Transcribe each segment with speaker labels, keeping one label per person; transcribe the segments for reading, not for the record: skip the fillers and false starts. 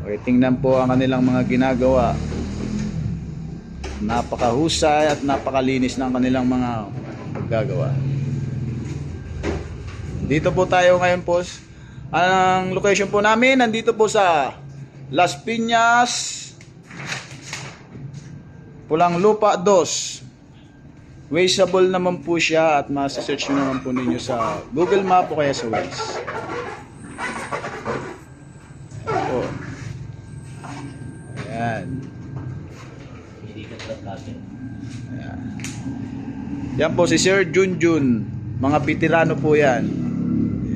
Speaker 1: Okay, tingnan po ang kanilang mga ginagawa. Napakahusay at napakalinis ng kanilang mga paggagawa. Dito po tayo ngayon po. Ang location po namin nandito po sa Las Piñas, Pulang Lupa 2. Wazeable naman po siya at ma-search nyo naman po ninyo sa Google Map o kaya sa Waze. Po. Ayan. Ayan. Yan po si Sir Junjun. Mga veterano po yan.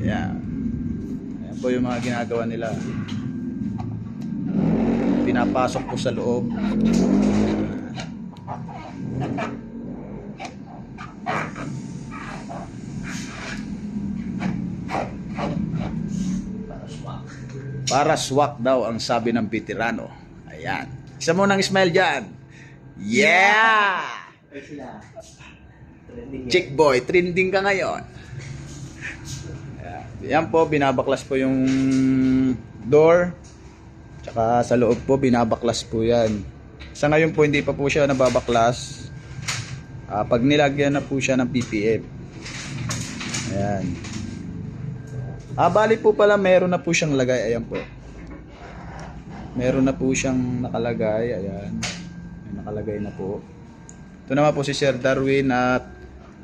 Speaker 1: Ayan. Ayan po yung mga ginagawa nila. Pinapasok po sa loob. Para swak daw ang sabi ng veterano. Ayan. Isa mo nang smile dyan. Yeah! Chick boy, trending ka ngayon. Ayan. Yan po, binabaklas po yung door. Tsaka sa loob po, binabaklas po yan. Sa ngayon po, hindi pa po siya nababaklas. Pag nilagyan na po siya ng PPF. Ayan. Bali po pala, meron na po siyang lagay. Ayan po. Meron na po siyang nakalagay. Ayan. May nakalagay na po. Ito naman po si Sir Darwin at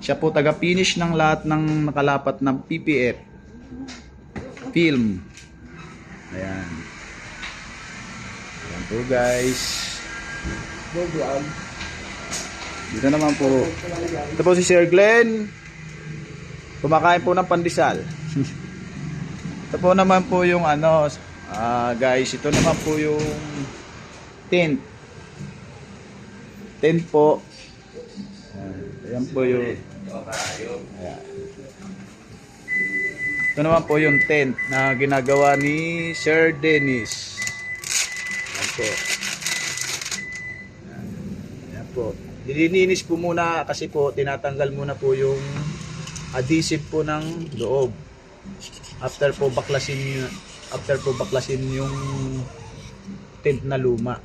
Speaker 1: siya po taga-finish ng lahat ng nakalapat ng PPF film. Ayan. Ayan po guys. Dito naman po. Ito po si Sir Glenn. Kumakain po ng pandesal. Ito po naman po yung ano, guys, ito naman po yung tent. Tent po. Ayan po yung ayan. Ito naman po yung tent na ginagawa ni Sir Dennis. Ayan po. Ayan po. Nilininis po muna kasi po tinatanggal muna po yung adhesive po ng loob. After po baklasin yung tent na luma.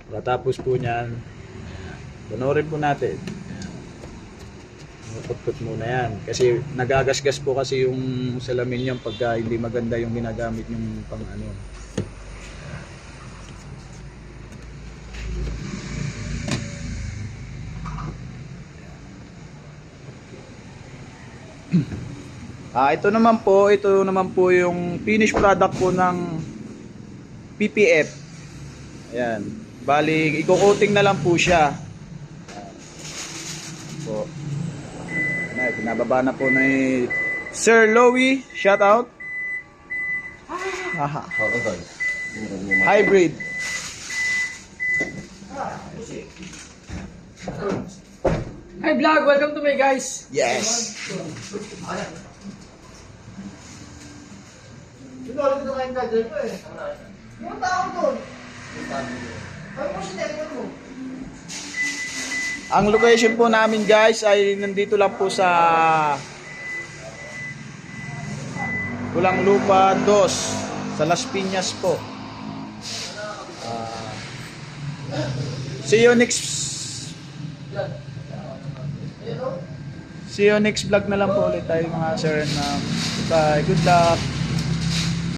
Speaker 1: Pagkatapos po niyan, panoorin po natin. Put muna yan. Kasi nagagasgas po kasi yung salamin niyan pagka hindi maganda yung ginagamit yung pang ano. Ito naman po yung finished product po ng PPF. Ayan. Bali, i-coating na lang po siya. Po. Ayan, pinababa na po ni Sir Lowy. Shout out. Hybrid.
Speaker 2: Hi vlog, welcome to my guys.
Speaker 1: Yes.
Speaker 3: Ito ulit na kayong kadal ko eh. Yung tao doon. Ay mo siya mo.
Speaker 1: Ang location po namin guys ay nandito lang po sa Pulang Lupa 2 sa Las Piñas po. See you next vlog na lang po ulit tayo mga sir. Bye. Good luck.